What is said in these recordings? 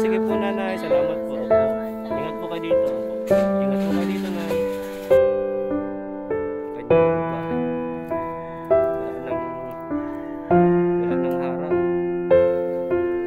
sige po nanay, salamat po. Opo. Ingat po kayo dito. Opo. Ingat po kayo dito, nay. Wala nang harang. Grabe. Yan yung tira.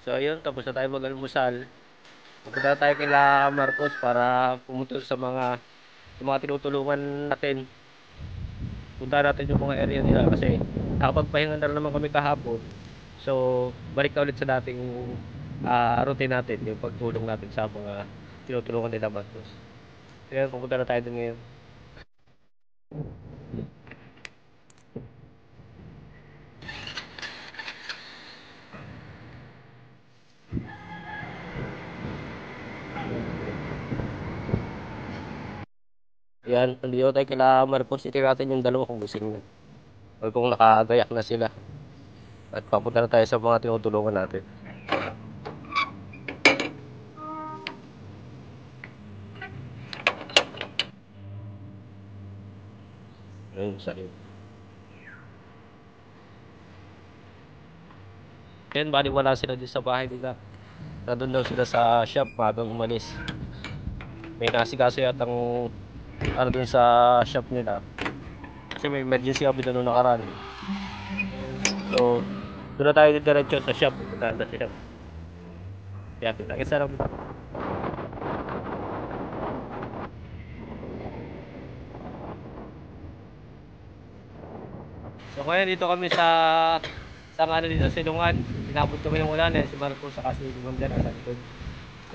So ayun, tapos na tayo mag-almusal. Pupunta tayo kila Marcos para pumunta sa mga tinutulungan natin. Punta natin yung mga area nila kasi nakapagpahinga na naman kami kahapon. So balik na ulit sa dating routine natin, yung pagtulong natin sa mga tinutulungan nila Marcos. So ayun, pupunta na tayo dun ngayon. Yan, nandito tayo kila Marcos. Itin natin yung dalawa kung gising na. O kung nakagayak na sila. At papunta na tayo sa mga tinutulungan natin. Ayun, sa'yo. Yan, bali wala sila din sa bahay nila. Nandun daw sila sa shop bagang umalis. May nasikaso yatang ano dun sa shop nila. Kasi may emergency kami doon nung nakaraan. So, doon na tayo diretso sa shop. Punta na sa shop. Kaya kita lang. So ngayon dito kami sa ano dito, Silungan. Inabot kami ng ulan si Marco sa kasi yung dyan sa likod.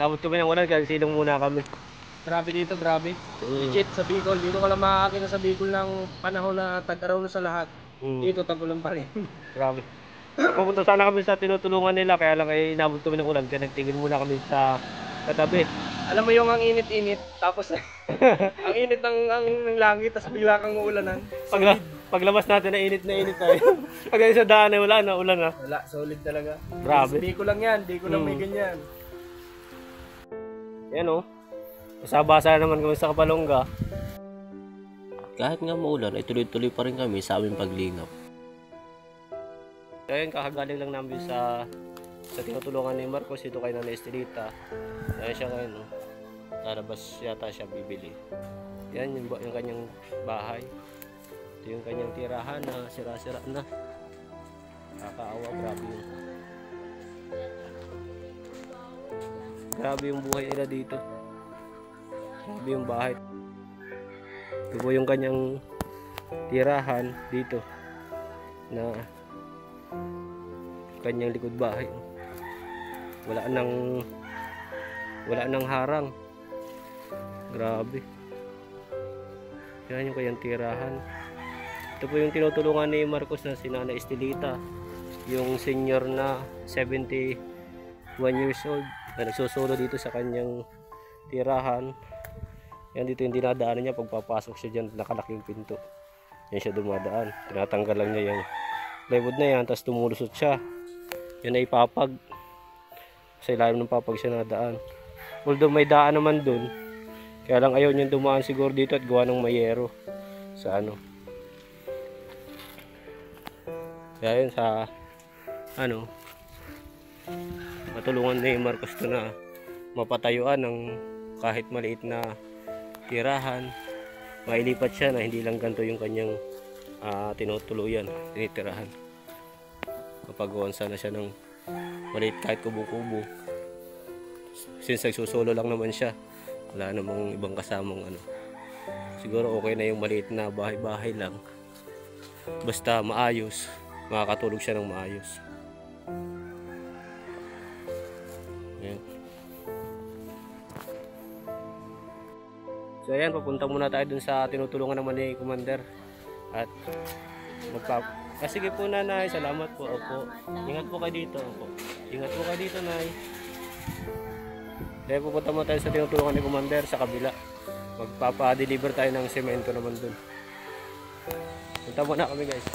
Inabot kami ng ulan kasi silong muna kami. Grabe dito, grabe. Legit sa Bicol. Dito ko lang makakita sa Bicol ng panahon na tag-araw na sa lahat. Dito tagulan pa rin. Grabe. Pupunta sana kami sa tinutulungan nila kaya lang ay inabot kami ng ulan kaya nagtigil muna kami sa tabi. Alam mo yung ang init-init tapos ang init ng langit tapos bigla kang uulanan. Paglabas natin na init tayo. Pag sa daan ay wala na ulan na. Wala, solid talaga. Grabe. Di ko lang yan, di ko lang may ganyan. Yan o. Basa-basa naman kami sa Kapalongga. Kahit nga maulan ay tuloy-tuloy pa rin kami sa aming paglingap. Kaya yun, kakagaling lang namin sa tinutulungan ni Marcos dito kay Nanay Estelita. Kaya siya ngayon, no? Lalabas yata siya bibili. Yan yung kanyang bahay. Ito yung kanyang tirahan na sira-sira na. Nakakaawa, grabe yung buhay nila dito. Grabe yung bahay. Ito po yung kanyang tirahan dito na kanyang likod bahay. Wala nang harang. Grabe. Yan yung kanyang tirahan. Ito po yung tinutulungan ni Marcos na si Nanay Estelita, yung senior na 71 years old na nagsusulo dito sa kanyang tirahan. Yan dito yung dinadaanan niya pagpapasok siya dyan, nakalaking pinto. Yan siya dumadaan. Tinatanggal lang niya yung plywood na yan, tapos tumulusot siya. Yan ay papag. Sa ilalim ng papag siya nadaan. Although may daan naman dun, kaya lang ayaw niyang dumaan siguro dito at gawa ng mayero sa ano. Kaya yun sa ano, matulungan ni Marcos to na mapatayuan ng kahit maliit na tirahan. Mailipat siya na hindi lang ganito yung kanyang tinutuluyan, tinitirahan. Mapagawan sana siya ng maliit kahit kubo-kubo. Since nagsusulo lang naman siya, wala namang ibang kasamang ano. Siguro okay na yung maliit na bahay-bahay lang. Basta maayos, makakatulog siya ng maayos. Ayan. So ayan, papunta muna tayo dun sa tinutulungan naman ni Commander. At sige po nanay, salamat po. Opo. Ingat po kayo dito. Opo. Ingat po kayo dito, nay. Kaya pupunta mo tayo sa tinutulungan ni Commander sa kabila. Magpapa-deliver tayo ng semento naman dun. Punta muna kami guys.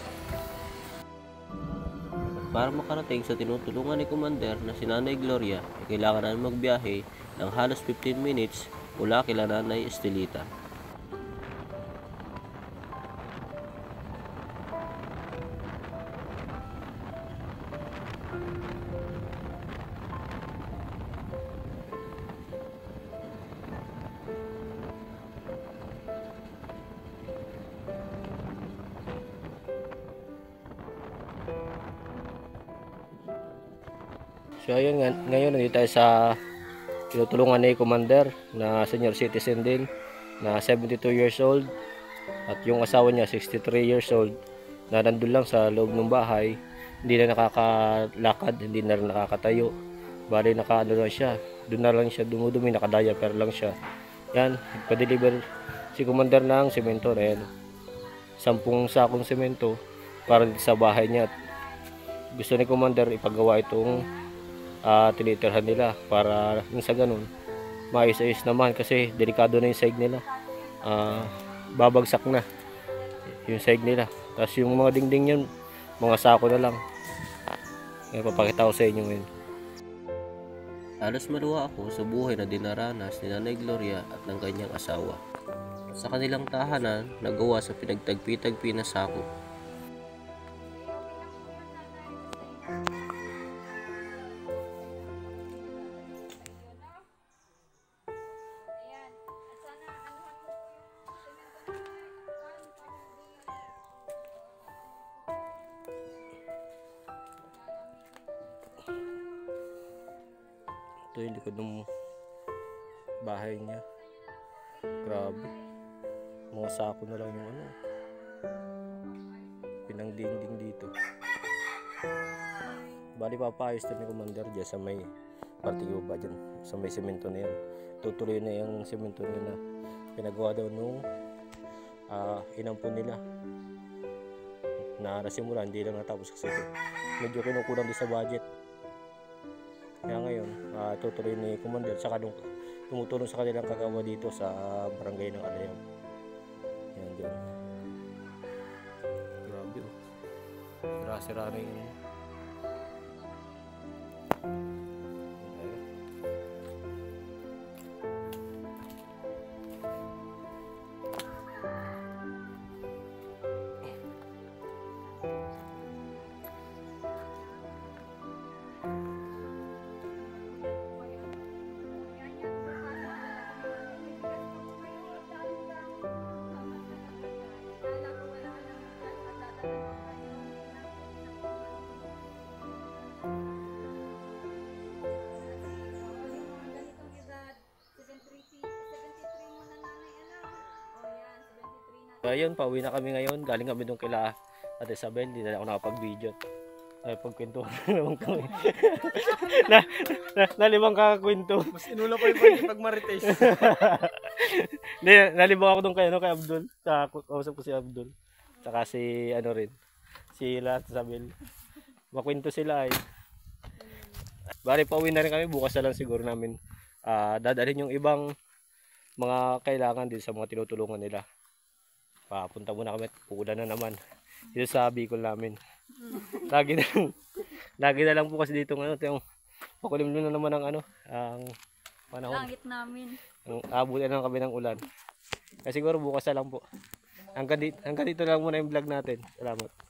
Para makarating sa tinutulungan ni Commander na si Nanay Gloria, ay kailangan namin magbiyahe ng halos 15 minutes mula kila Nanay Estelita. So ayun nga, ngayon nandito tayo sa tinutulungan ni Commander na senior citizen din na 72 years old at yung asawa niya 63 years old na nandun lang sa loob ng bahay, hindi na nakakalakad, hindi na rin nakakatayo. Bali nakaano lang siya, doon na lang siya dumudumi, nakadiaper lang siya. Yan, pa-deliver si Commander ng semento na yan. 10 sakong semento para dito sa bahay niya. Gusto ni Commander ipagawa itong tinitirhan nila para sa ganun maayos-ayos naman kasi delikado na yung sahig nila, babagsak na yung sahig nila. Tapos yung mga dingding yun, mga sako na lang. Ngayon papakita ko sa inyo ngayon. Halos maluwa ako sa buhay na dinaranas ni Nanay Gloria at ng kanyang asawa. Sa kanilang tahanan, nagawa sa pinagtagpi-tagpi na sako. Ito yung likod ng bahay niya. Grabe. Mga sako na lang yung ano. Pinangdingding dito. Bali papaayos din ni Commander dyan sa may parting baba dyan. Sa may semento na yan. Tutuloy na yung semento nila. Pinagawa daw nung inampun nila. Na nasimula, hindi lang natapos kasi ito. Medyo kinukulang din sa budget. Kaya ngayon, tutuloy ni Commander saka tumutulong sa kanilang kagawa dito sa barangay ng Alayang. Yan dyan. Grabe oh. Sira-sira na yun. So ayun, pauwi na kami ngayon. Galing kami doon kila Ate Isabel. Hindi na ako nakapag-video. Ay, pagkwentuhan naman kami. Nalibang kakakwento. Mas inula pa yung pag-marites. Nalibang ako doon kay Abdul. Kausap ko si Abdul. Saka si ano rin. Si Ate Isabel. Makwento sila ay. Bari pauwi na rin kami. Bukas na lang siguro namin dadalhin yung ibang mga kailangan din sa mga tinutulungan nila. Papunta muna kami at uulan na naman dito sa Bicol namin. Lagi na lang po kasi dito yung pakulimlim na naman ang ang panahon. Langit namin. Ang abutin lang kami ng ulan. Kasi siguro bukas na lang po. Hanggang dito lang muna yung vlog natin. Salamat.